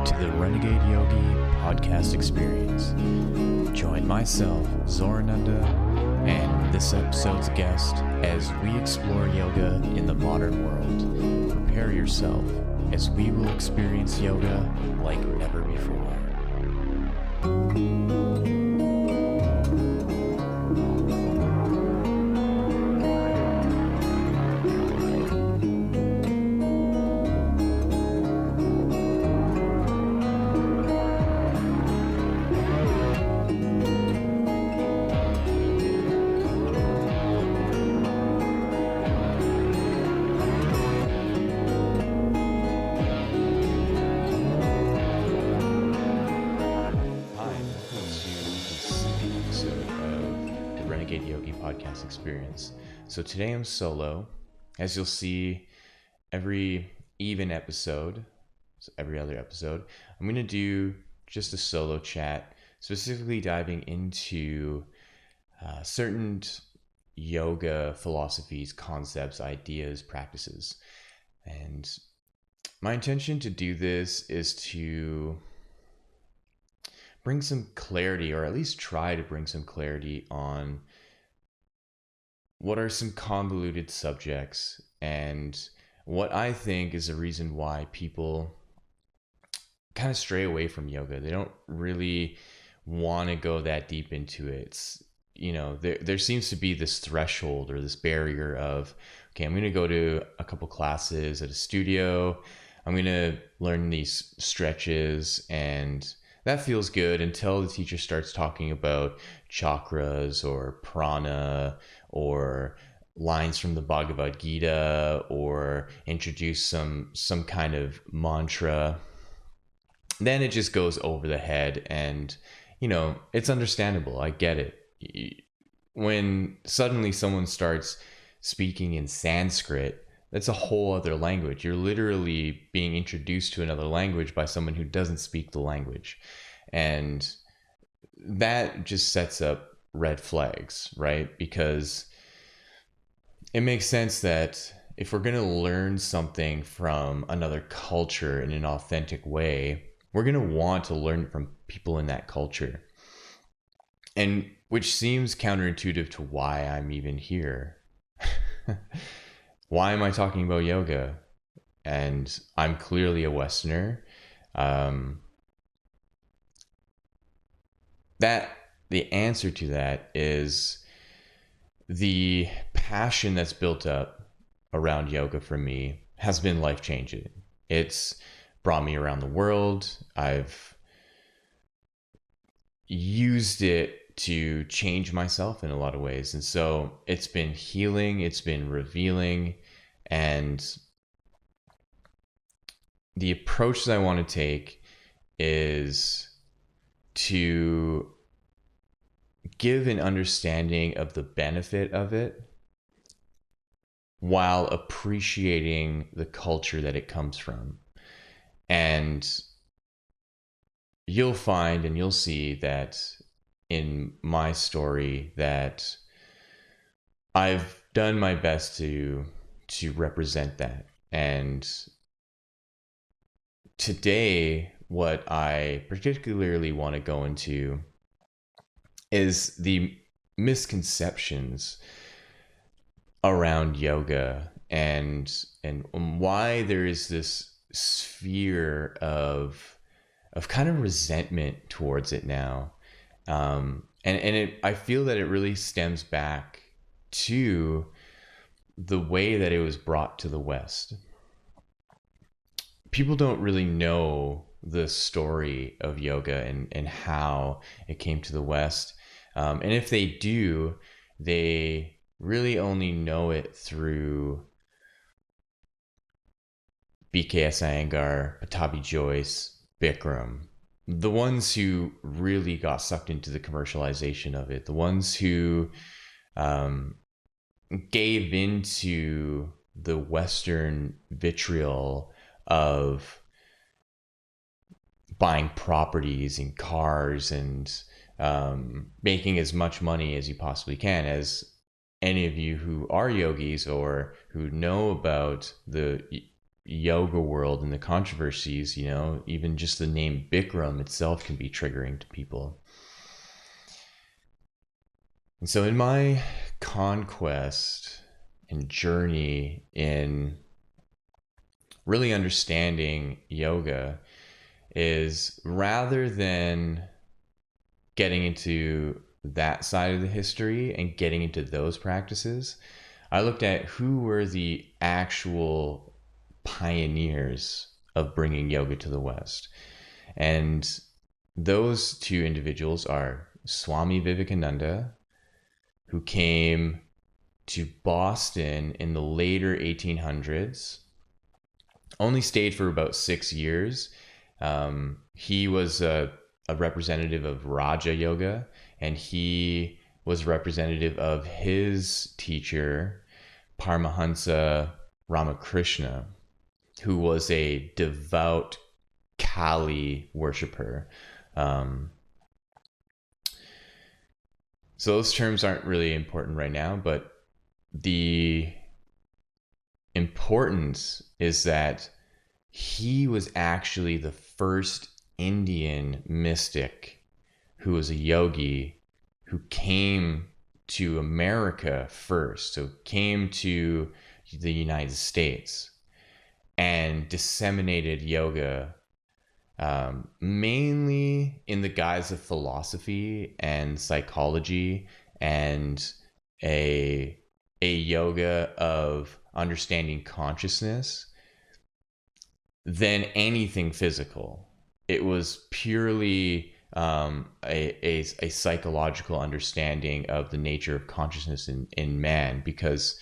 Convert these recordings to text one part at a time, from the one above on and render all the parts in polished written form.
to the Renegade Yogi Podcast Experience. Join myself, Zorananda, and this episode's guest as we explore yoga in the modern world. Prepare yourself as we will experience yoga like never before. Renegade Yogi Podcast Experience. So today I'm solo. As you'll see, every other episode, I'm going to do just a solo chat, specifically diving into certain yoga philosophies, concepts, ideas, practices. And my intention to do this is to bring some clarity, or at least try to bring some clarity on what are some convoluted subjects and what I think is a reason why people kind of stray away from yoga. They don't really want to go that deep into it. It's, there seems to be this threshold or this barrier of, okay, I'm going to go to a couple classes at a studio. I'm going to learn these stretches, and that feels good until the teacher starts talking about chakras or prana or lines from the Bhagavad Gita, or introduce some kind of mantra. Then it just goes over the head, and it's understandable. I get it. When suddenly someone starts speaking in Sanskrit, that's a whole other language. You're literally being introduced to another language by someone who doesn't speak the language. And that just sets up red flags, right? Because it makes sense that if we're going to learn something from another culture in an authentic way, we're going to want to learn from people in that culture. And which seems counterintuitive to why I'm even here. Why am I talking about yoga? And I'm clearly a Westerner. The answer to that is the passion that's built up around yoga for me has been life-changing. It's brought me around the world. I've used it to change myself in a lot of ways. And so it's been healing, it's been revealing, and the approach that I want to take is to give an understanding of the benefit of it while appreciating the culture that it comes from. And you'll find and you'll see that in my story that I've done my best to represent that. And today, what I particularly want to go into is the misconceptions around yoga and why there is this sphere of kind of resentment towards it now. I feel that it really stems back to the way that it was brought to the West. People don't really know the story of yoga and how it came to the West. And if they do, they really only know it through BKS Iyengar, Pattabhi Jois, Bikram, the ones who really got sucked into the commercialization of it, the ones who gave into the Western vitriol of buying properties and cars and making as much money as you possibly can. As any of you who are yogis or who know about the yoga world and the controversies, even just the name Bikram itself can be triggering to people. And so in my conquest and journey in really understanding yoga is, rather than getting into that side of the history and getting into those practices, I looked at who were the actual pioneers of bringing yoga to the West. And those two individuals are Swami Vivekananda, who came to Boston in the later 1800s, only stayed for about 6 years. He was a representative of Raja Yoga, and he was representative of his teacher, Paramahansa Ramakrishna, who was a devout Kali worshiper. So those terms aren't really important right now, but the importance is that he was actually the first Indian mystic who was a yogi who came to America first, so came to the United States and disseminated yoga, mainly in the guise of philosophy and psychology and a yoga of understanding consciousness than anything physical. It was purely a psychological understanding of the nature of consciousness in man, because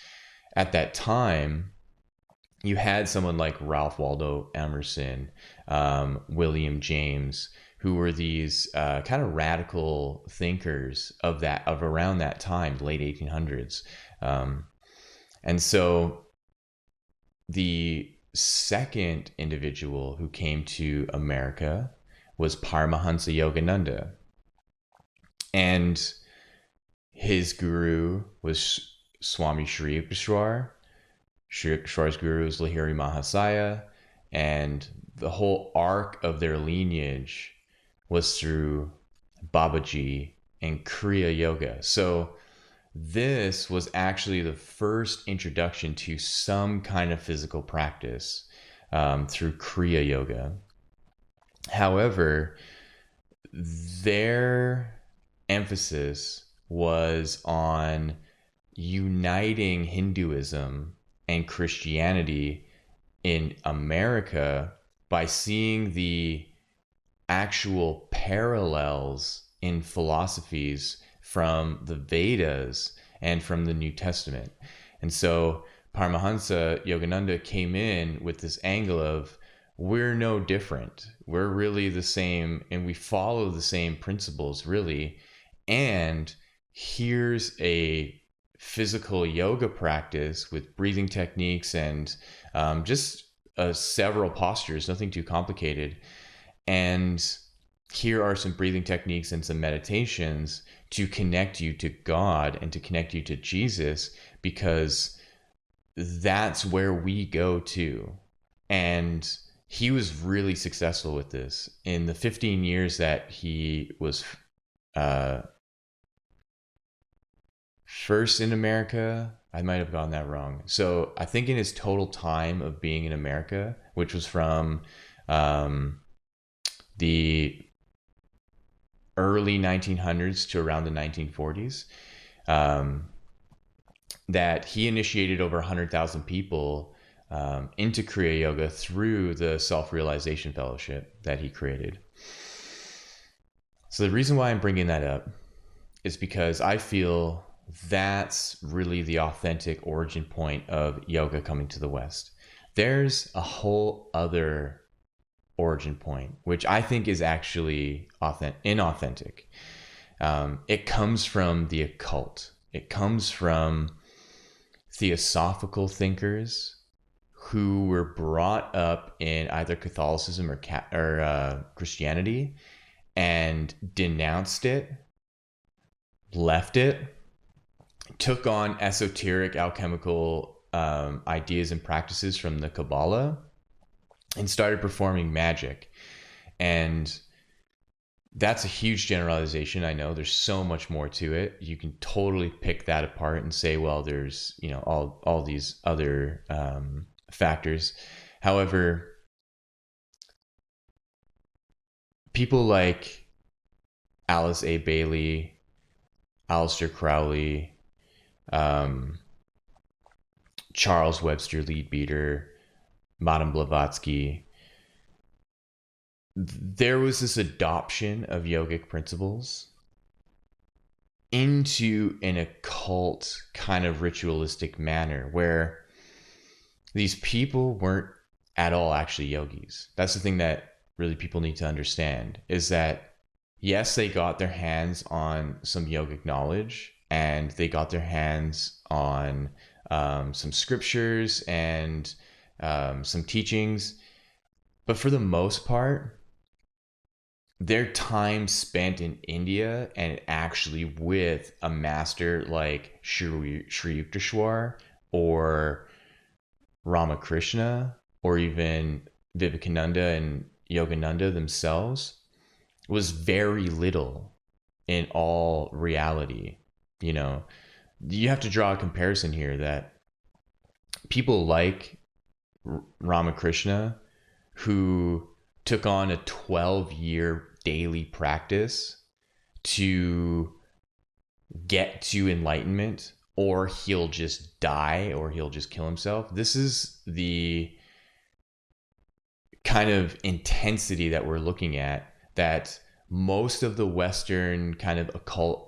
at that time you had someone like Ralph Waldo Emerson, William James, who were these kind of radical thinkers of around that time, late 1800s. And so the second individual who came to America was Paramahansa Yogananda. And his guru was Swami Shri Yukteswar. Shri Yukteswar's guru is Lahiri Mahasaya. And the whole arc of their lineage was through Babaji and Kriya Yoga. So this was actually the first introduction to some kind of physical practice through Kriya Yoga. However, their emphasis was on uniting Hinduism and Christianity in America by seeing the actual parallels in philosophies from the Vedas and from the New Testament. And so Paramahansa Yogananda came in with this angle of, we're no different. We're really the same, and we follow the same principles, really. And here's a physical yoga practice with breathing techniques and just several postures, nothing too complicated. And here are some breathing techniques and some meditations to connect you to God and to connect you to Jesus, because that's where we go to. And he was really successful with this. In the 15 years that he was first in America, I might have gotten that wrong. So I think in his total time of being in America, which was from the early 1900s to around the 1940s, that he initiated over 100,000 people into Kriya Yoga through the Self-Realization Fellowship that he created. So the reason why I'm bringing that up is because I feel that's really the authentic origin point of yoga coming to the West. There's a whole other origin point, which I think is actually inauthentic. It comes from the occult. It comes from theosophical thinkers who were brought up in either Catholicism or Christianity and denounced it, left it, took on esoteric alchemical ideas and practices from the Kabbalah, and started performing magic. And that's a huge generalization. I know there's so much more to it. You can totally pick that apart and say, well, there's, all these other factors. However, people like Alice A. Bailey, Aleister Crowley, um, Charles Webster Leadbeater, Madame Blavatsky, there was this adoption of yogic principles into an occult kind of ritualistic manner where these people weren't at all actually yogis. That's the thing that really people need to understand, is that yes, they got their hands on some yogic knowledge, and they got their hands on some scriptures and some teachings, but for the most part, their time spent in India and actually with a master like Sri Yukteswar or Ramakrishna or even Vivekananda and Yogananda themselves was very little in all reality. You have to draw a comparison here that people like Ramakrishna, who took on a 12-year daily practice to get to enlightenment, or he'll just die, or he'll just kill himself. This is the kind of intensity that we're looking at, that most of the Western kind of occult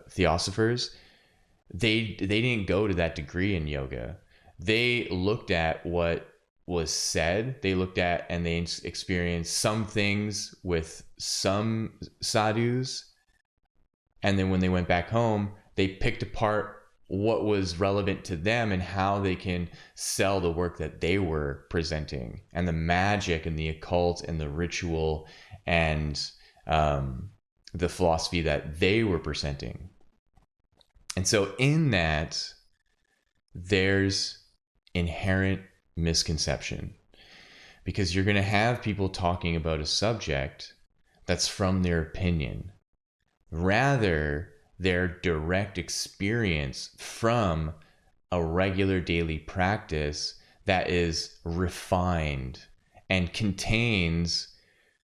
theosophers, they didn't go to that degree in yoga. They looked at what was said, they looked at and they experienced some things with some sadhus, and then when they went back home, they picked apart what was relevant to them and how they can sell the work that they were presenting, and the magic and the occult and the ritual and the philosophy that they were presenting. And so in that, there's inherent misconception, because you're going to have people talking about a subject that's from their opinion, rather their direct experience from a regular daily practice that is refined and contains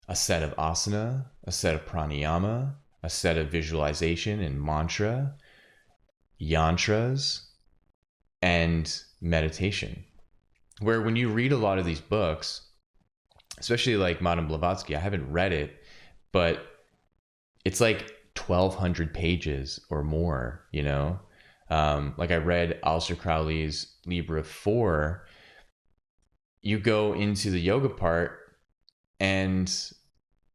a set of asana, a set of pranayama, a set of visualization and mantra, yantras, and meditation. Where when you read a lot of these books, especially like Madame Blavatsky, I haven't read it, but it's like 1,200 pages or more, like I read Aleister Crowley's Libra 4. You go into the yoga part and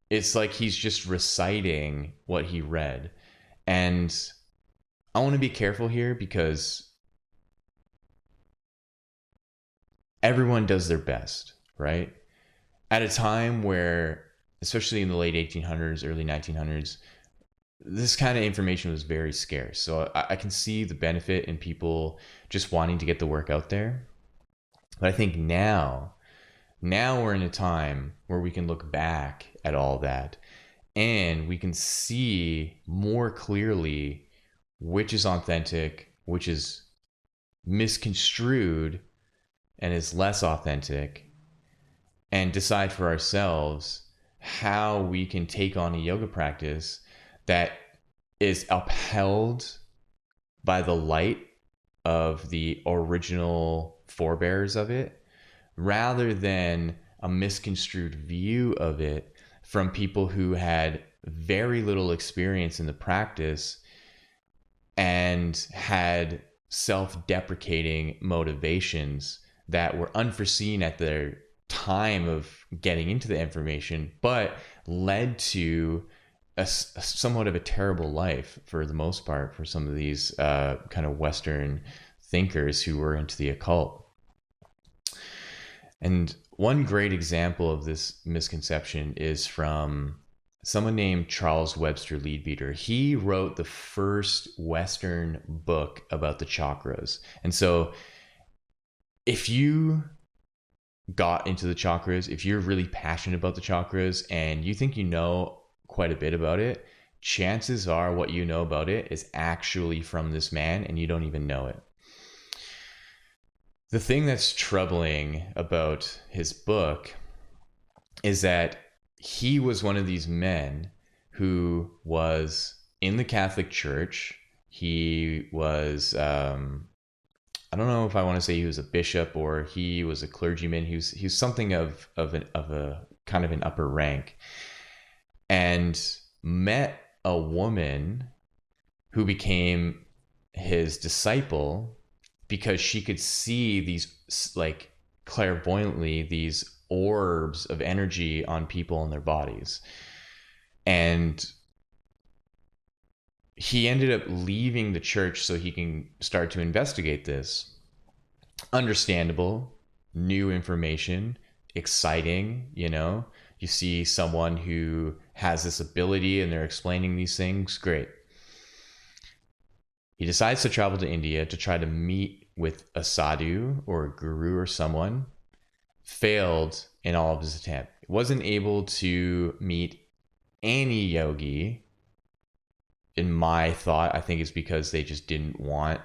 it's like he's just reciting what he read. And I want to be careful here, because everyone does their best, right? At a time where, especially in the late 1800s, early 1900s, this kind of information was very scarce. So I can see the benefit in people just wanting to get the work out there. But I think now we're in a time where we can look back at all that and we can see more clearly which is authentic, which is misconstrued and is less authentic, and decide for ourselves how we can take on a yoga practice that is upheld by the light of the original forebears of it, rather than a misconstrued view of it from people who had very little experience in the practice and had self-deprecating motivations that were unforeseen at their time of getting into the information, but led to a somewhat of a terrible life for the most part for some of these kind of Western thinkers who were into the occult. And one great example of this misconception is from someone named Charles Webster Leadbeater. He wrote the first Western book about the chakras. And so if you got into the chakras, if you're really passionate about the chakras and you think you know quite a bit about it, chances are what you know about it is actually from this man and you don't even know it. The thing that's troubling about his book is that he was one of these men who was in the Catholic Church. He was, I don't know if I want to say he was a bishop or he was a clergyman. He was something of a kind of an upper rank, and met a woman who became his disciple because she could see these, like, clairvoyantly, these orbs of energy on people in their bodies. And he ended up leaving the church so he can start to investigate this. Understandable, new information, exciting, you know. You see someone who has this ability and they're explaining these things, great. He decides to travel to India to try to meet with a sadhu or a guru or someone. Failed in all of his attempts. Wasn't able to meet any yogi. In my thought, I think it's because they just didn't want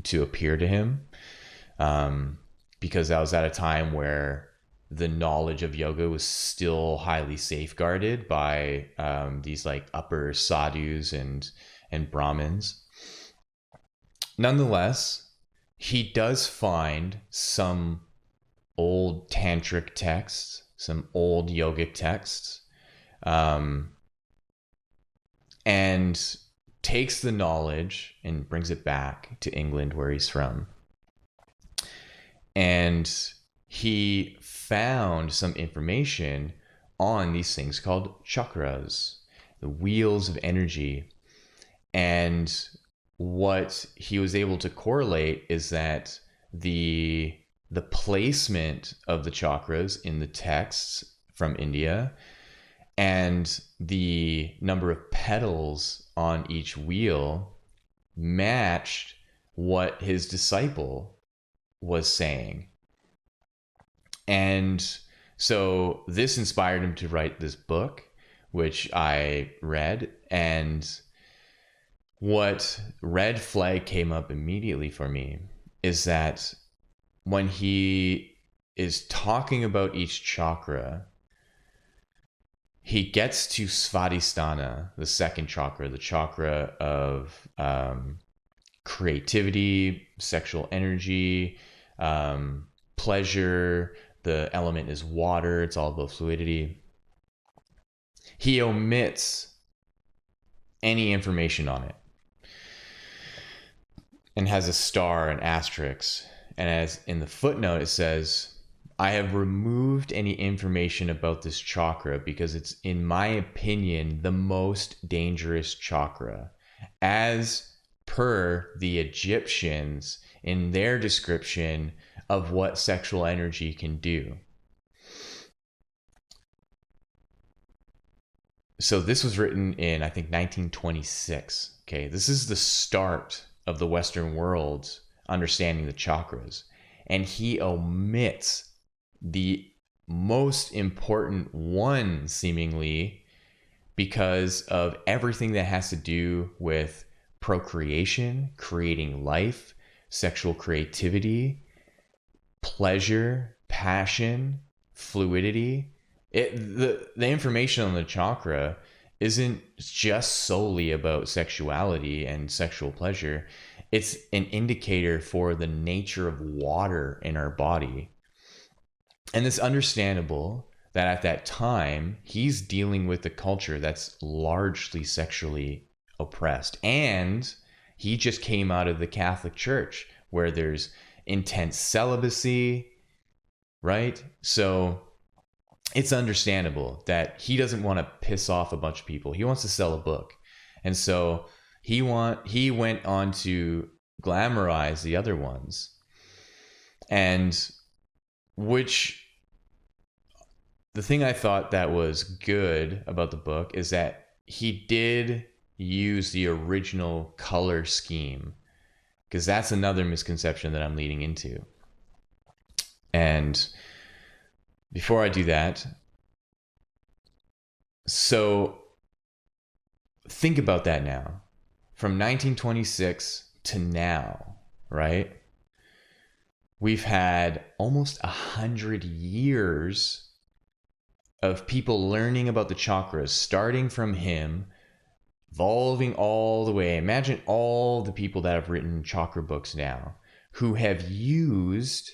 to appear to him. Because that was at a time where the knowledge of yoga was still highly safeguarded by these like upper sadhus and Brahmins. Nonetheless, he does find some old tantric texts, some old yogic texts, and takes the knowledge and brings it back to England, where he's from. And he found some information on these things called chakras, the wheels of energy. And what he was able to correlate is that the placement of the chakras in the texts from India and the number of petals on each wheel matched what his disciple was saying. And so this inspired him to write this book, which I read. And what red flag came up immediately for me is that when he is talking about each chakra, he gets to Svadhisthana, the second chakra, the chakra of creativity, sexual energy, pleasure. The element is water. It's all about fluidity. He omits any information on it and has a star, an asterisk. And as in the footnote, it says, I have removed any information about this chakra because it's, in my opinion, the most dangerous chakra, as per the Egyptians in their description of what sexual energy can do. So this was written in, I think, 1926. Okay, this is the start of the Western world's understanding the chakras. And he omits the most important one, seemingly, because of everything that has to do with procreation, creating life, sexual creativity, pleasure, passion, fluidity. The information on the chakra isn't just solely about sexuality and sexual pleasure. It's an indicator for the nature of water in our body. And it's understandable that at that time, he's dealing with a culture that's largely sexually oppressed. And he just came out of the Catholic Church, where there's intense celibacy, right? So it's understandable that he doesn't want to piss off a bunch of people. He wants to sell a book. And so he went on to glamorize the other ones. And the thing I thought that was good about the book is that he did use the original color scheme, because that's another misconception that I'm leading into. And before I do that, so think about that now. From 1926 to now, right? We've had almost 100 years of people learning about the chakras, starting from him, evolving all the way. Imagine all the people that have written chakra books now who have used,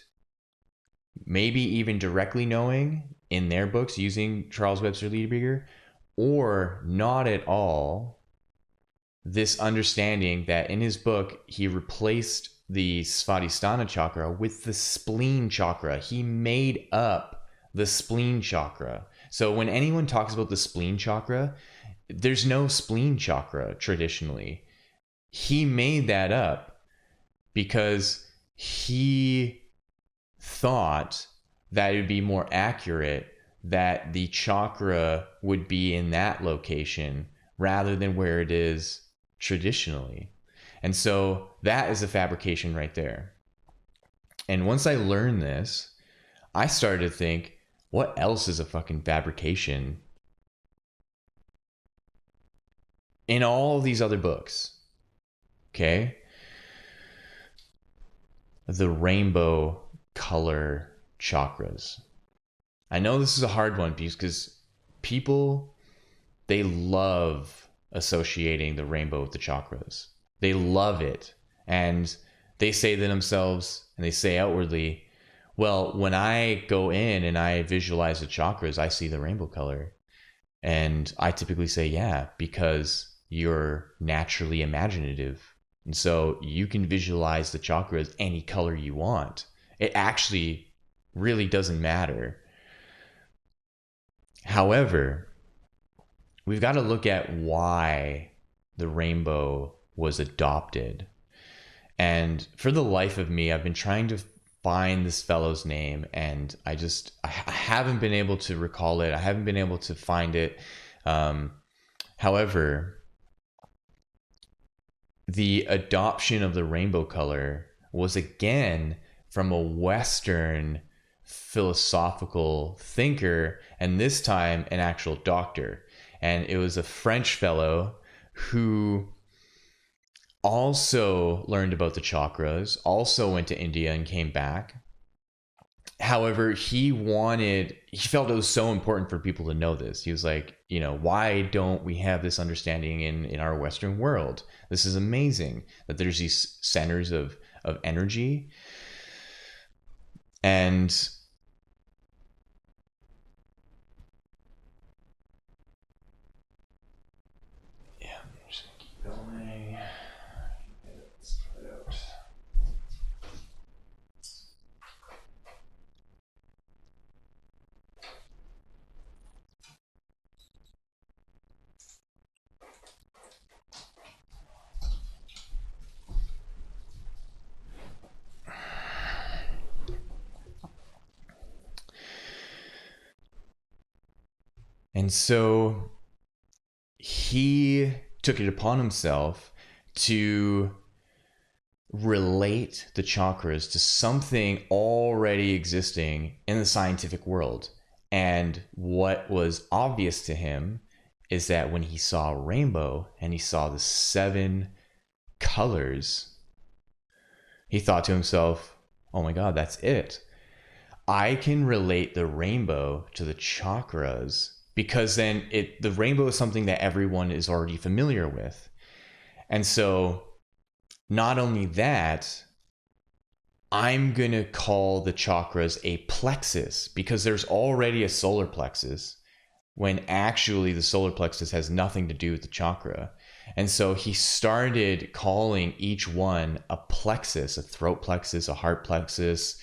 maybe even directly knowing in their books using Charles Webster Leadbeater, or not at all, this understanding that in his book he replaced the Svadhisthana chakra with the spleen chakra. He made up the spleen chakra. So when anyone talks about the spleen chakra, there's no spleen chakra traditionally. He made that up because he thought that it would be more accurate that the chakra would be in that location rather than where it is traditionally. And so that is a fabrication right there. And once I learned this, I started to think, what else is a fucking fabrication in all of these other books? Okay. The rainbow color chakras. I know this is a hard one because people, they love associating the rainbow with the chakras. They love it. And they say to themselves, and they say outwardly, well, when I go in and I visualize the chakras, I see the rainbow color. And I typically say, yeah, because you're naturally imaginative. And so you can visualize the chakras any color you want. It actually really doesn't matter. However, we've got to look at why the rainbow was adopted. And for the life of me, I've been trying to find this fellow's name, and I haven't been able to recall it. I haven't been able to find it. However, the adoption of the rainbow color was again from a Western philosophical thinker, and this time an actual doctor. And it was a French fellow who also learned about the chakras, also went to India and came back. However, he felt it was so important for people to know this. He was like, why don't we have this understanding in our Western world? This is amazing that there's these centers of energy. And yeah, I'm just gonna keep going. Let's put it out. And so he took it upon himself to relate the chakras to something already existing in the scientific world. And what was obvious to him is that when he saw a rainbow and he saw the 7 colors, he thought to himself, oh my God, that's it. I can relate the rainbow to the chakras, because then the rainbow is something that everyone is already familiar with. And so not only that, I'm going to call the chakras a plexus, because there's already a solar plexus, when actually the solar plexus has nothing to do with the chakra. And so he started calling each one a plexus, a throat plexus, a heart plexus.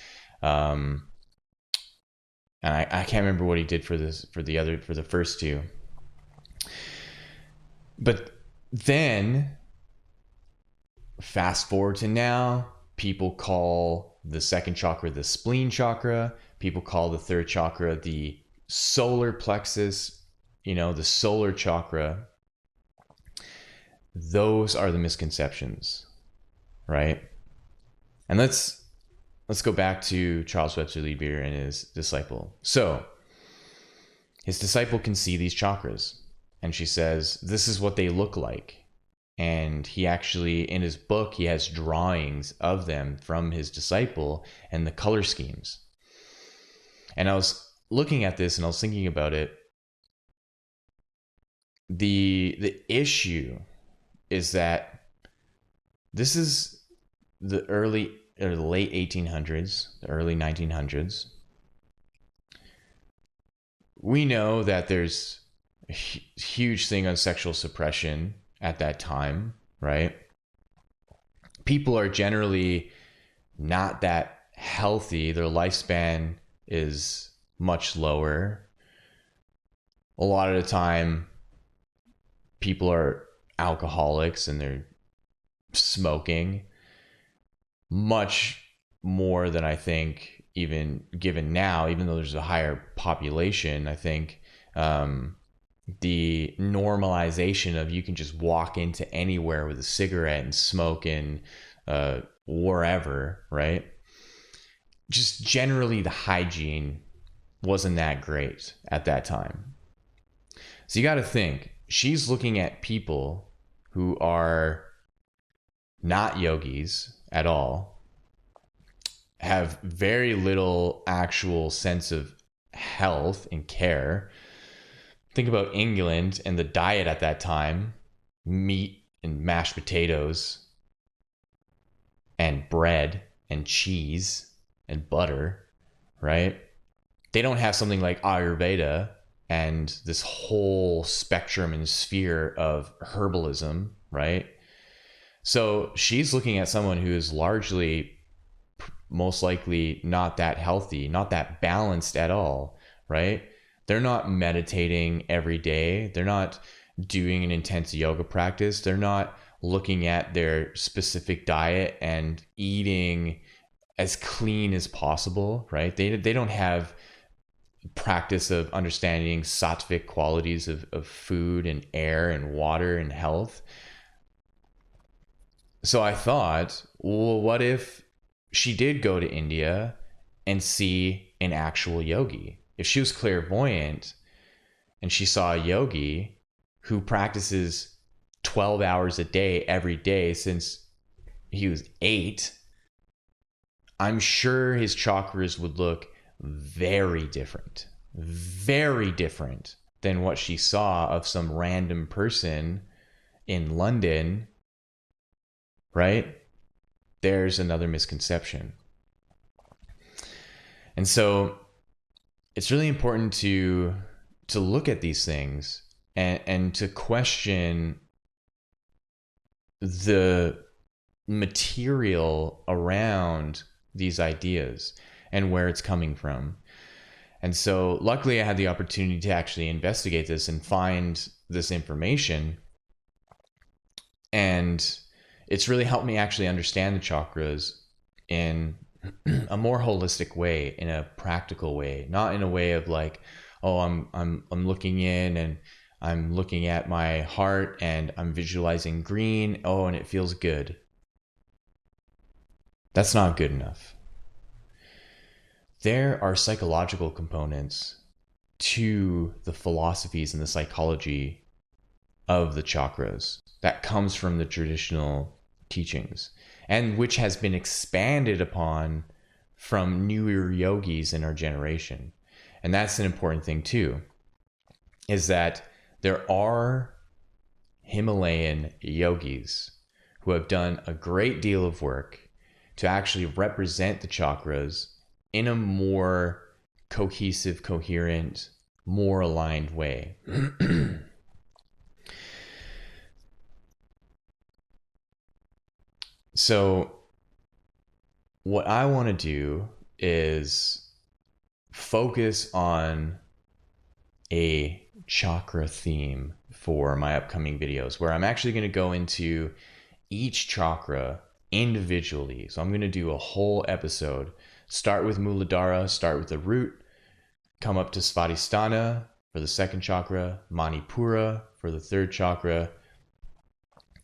And I can't remember what he did for the first 2. But then fast forward to now, people call the second chakra the spleen chakra. People call the third chakra the solar plexus, the solar chakra. Those are the misconceptions, right? And let's let's go back to Charles Webster Leadbeater and his disciple. So his disciple can see these chakras, and she says, this is what they look like. And he actually, in his book, he has drawings of them from his disciple and the color schemes. And I was looking at this and I was thinking about it. The issue is that this is the early or the late 1800s, the early 1900s. We know that there's a huge thing on sexual suppression at that time, right? People are generally not that healthy. Their lifespan is much lower. A lot of the time, people are alcoholics and they're smoking much more than I think even given now, even though there's a higher population. I think the normalization of you can just walk into anywhere with a cigarette and smoke in wherever, right? Just generally the hygiene wasn't that great at that time. So you got to think, she's looking at people who are not yogis at all, have very little actual sense of health and care. Think about England and the diet at that time: meat and mashed potatoes and bread and cheese and butter, right? They don't have something like Ayurveda and this whole spectrum and sphere of herbalism, right? So she's looking at someone who is largely, most likely, not that healthy, not that balanced at all, right? They're not meditating every day. They're not doing an intense yoga practice. They're not looking at their specific diet and eating as clean as possible, right? They don't have practice of understanding sattvic qualities of food and air and water and health. So I thought, well, what if she did go to India and see an actual yogi? If she was clairvoyant and she saw a yogi who practices 12 hours a day every day since he was 8, I'm sure his chakras would look very different than what she saw of some random person in London, right? There's another misconception. And so it's really important to look at these things and to question the material around these ideas and where it's coming from. And so luckily I had the opportunity to actually investigate this and find this information. And it's really helped me actually understand the chakras in a more holistic way, in a practical way, not in a way of like, oh, I'm looking in and I'm looking at my heart and I'm visualizing green. Oh, and it feels good. That's not good enough. There are psychological components to the philosophies and the psychology of the chakras that comes from the traditional teachings, and which has been expanded upon from newer yogis in our generation. And that's an important thing too, is that there are Himalayan yogis who have done a great deal of work to actually represent the chakras in a more cohesive, coherent, more aligned way. So what I want to do is focus on a chakra theme for my upcoming videos, where I'm actually going to go into each chakra individually. So I'm going to do a whole episode. Start with Muladhara, start with the root, come up to Svadhisthana for the second chakra, Manipura for the third chakra,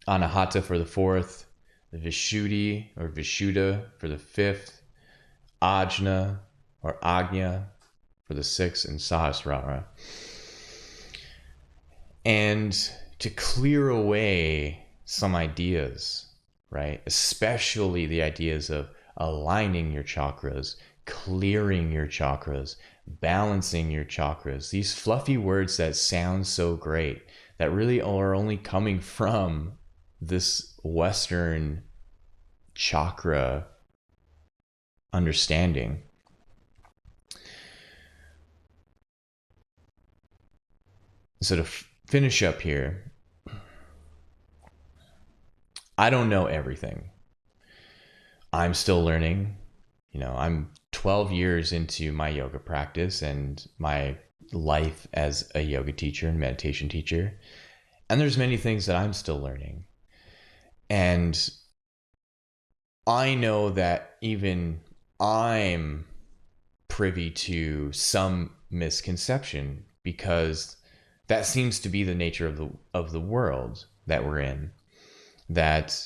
Anahata for the fourth, the Vishuddhi or Vishuddha for the fifth, Ajna or Agnya for the 6, and Sahasrara. And to clear away some ideas, right? Especially the ideas of aligning your chakras, clearing your chakras, balancing your chakras. These fluffy words that sound so great, that really are only coming from this Western chakra understanding. So to finish up here, I don't know everything. I'm still learning. I'm 12 years into my yoga practice and my life as a yoga teacher and meditation teacher. And there's many things that I'm still learning. And I know that even I'm privy to some misconception, because that seems to be the nature of the world that we're in. That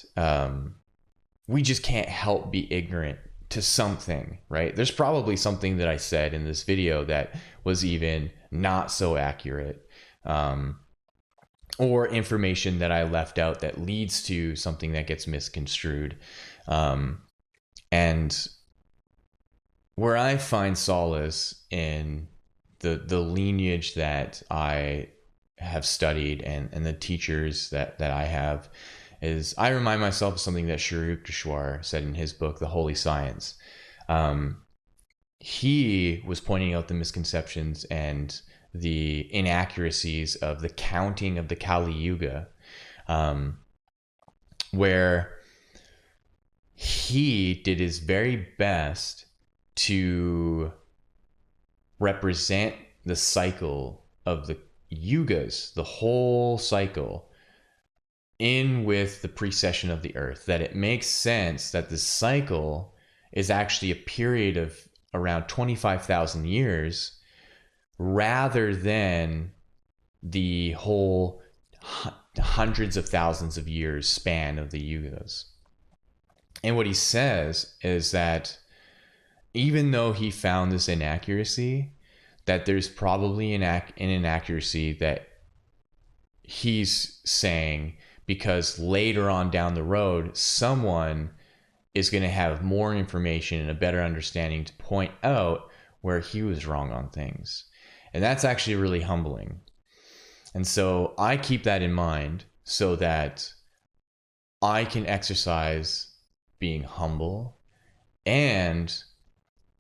we just can't help be ignorant to something, right? There's probably something that I said in this video that was even not so accurate, or information that I left out that leads to something that gets misconstrued. And where I find solace in the lineage that I have studied and the teachers that I have, is I remind myself of something that Sri Yukteswar said in his book, The Holy Science. He was pointing out the misconceptions and the inaccuracies of the counting of the Kali Yuga, where he did his very best to represent the cycle of the yugas, the whole cycle, in with the precession of the earth, that it makes sense that the cycle is actually a period of around 25,000 years rather than the whole hundreds of thousands of years span of the yugas. And what he says is that even though he found this inaccuracy, that there's probably an inaccuracy that he's saying because later on down the road, someone is going to have more information and a better understanding to point out where he was wrong on things. And that's actually really humbling. And so I keep that in mind so that I can exercise being humble, and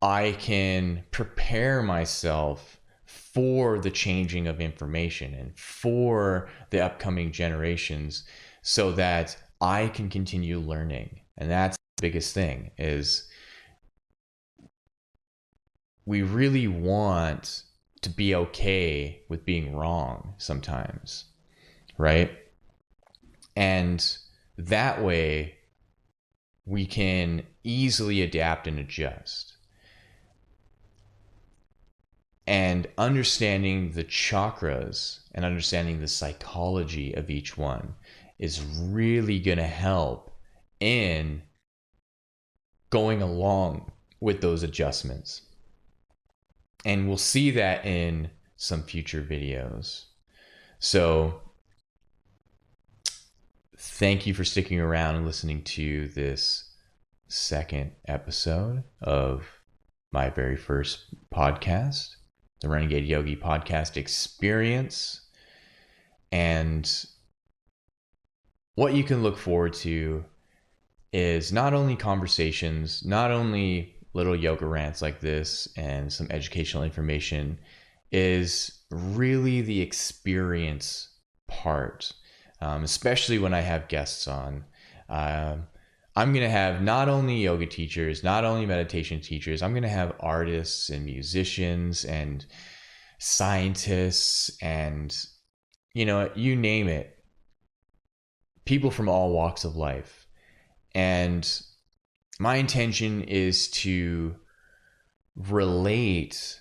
I can prepare myself for the changing of information and for the upcoming generations so that I can continue learning. And that's the biggest thing, is we really want to be okay with being wrong sometimes, right? And that way we can easily adapt and adjust. And understanding the chakras and understanding the psychology of each one is really going to help in going along with those adjustments. And we'll see that in some future videos. So thank you for sticking around and listening to this second episode of my very first podcast, the Renegade Yogi Podcast Experience. And what you can look forward to is not only conversations, not only little yoga rants like this and some educational information, is really the experience part, especially when I have guests on. I'm going to have not only yoga teachers, not only meditation teachers, I'm going to have artists and musicians and scientists and, you name it, people from all walks of life. And my intention is to relate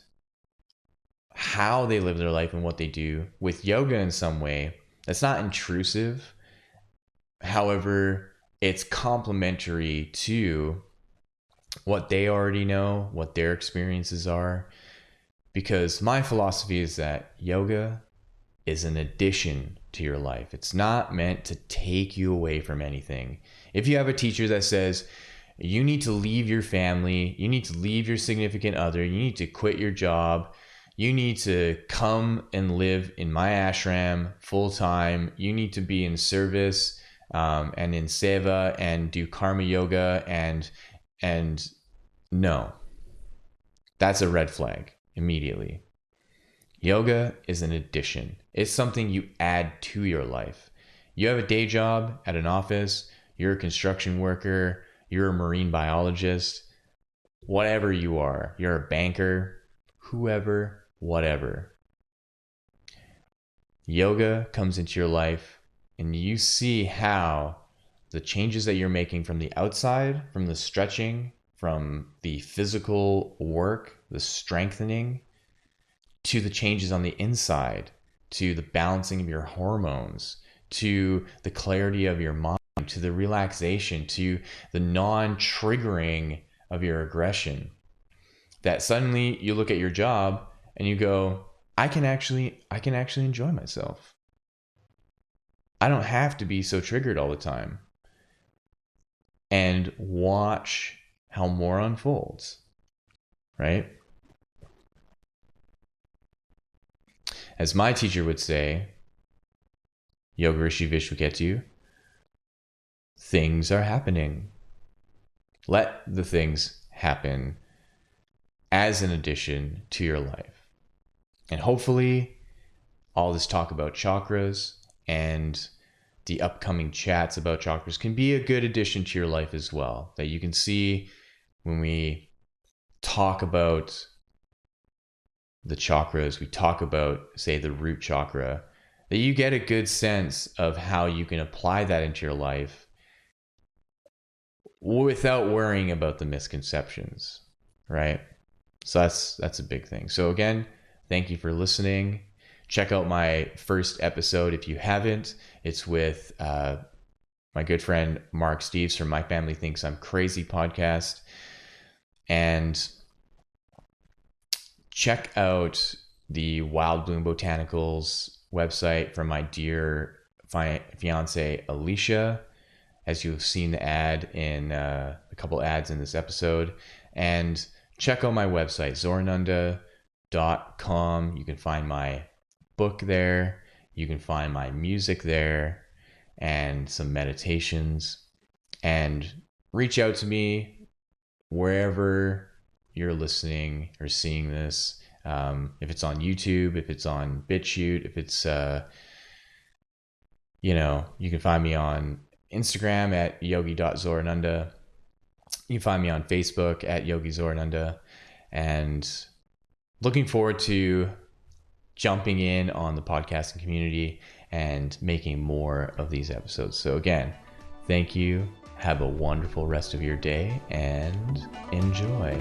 how they live their life and what they do with yoga in some way that's not intrusive. However, it's complementary to what they already know, what their experiences are. Because my philosophy is that yoga is an addition to your life. It's not meant to take you away from anything. If you have a teacher that says, you need to leave your family, you need to leave your significant other, you need to quit your job, you need to come and live in my ashram full time, you need to be in service and in seva and do karma yoga, and no, that's a red flag immediately. Yoga is an addition. It's something you add to your life. You have a day job at an office, you're a construction worker, you're a marine biologist, whatever you are, you're a banker, whoever, whatever. Yoga comes into your life and you see how the changes that you're making from the outside, from the stretching, from the physical work, the strengthening, to the changes on the inside, to the balancing of your hormones, to the clarity of your mind, to the relaxation, to the non-triggering of your aggression, that suddenly you look at your job and you go, I can actually enjoy myself. I don't have to be so triggered all the time. And watch how more unfolds, right? As my teacher would say, Yoga Rishi Vishwaketu, things are happening. Let the things happen as an addition to your life. And hopefully all this talk about chakras and the upcoming chats about chakras can be a good addition to your life as well. That you can see when we talk about the chakras, we talk about, say, the root chakra, that you get a good sense of how you can apply that into your life without worrying about the misconceptions, right? So that's a big thing. So again, thank you for listening. Check out my first episode if you haven't. It's with my good friend Mark Steves from My Family Thinks I'm Crazy podcast. And check out the Wild Bloom Botanicals website from my dear fiance Alicia, as you've seen the ad in a couple ads in this episode. And check out my website, zorananda.com. You can find my book there. You can find my music there and some meditations. And reach out to me wherever you're listening or seeing this. If it's on YouTube, if it's on BitChute, if it's, you can find me on Instagram at yogi.zorananda. You can find me on Facebook at Yogi Zorananda. And looking forward to jumping in on the podcasting community and making more of these episodes. So again, thank you. Have a wonderful rest of your day and enjoy.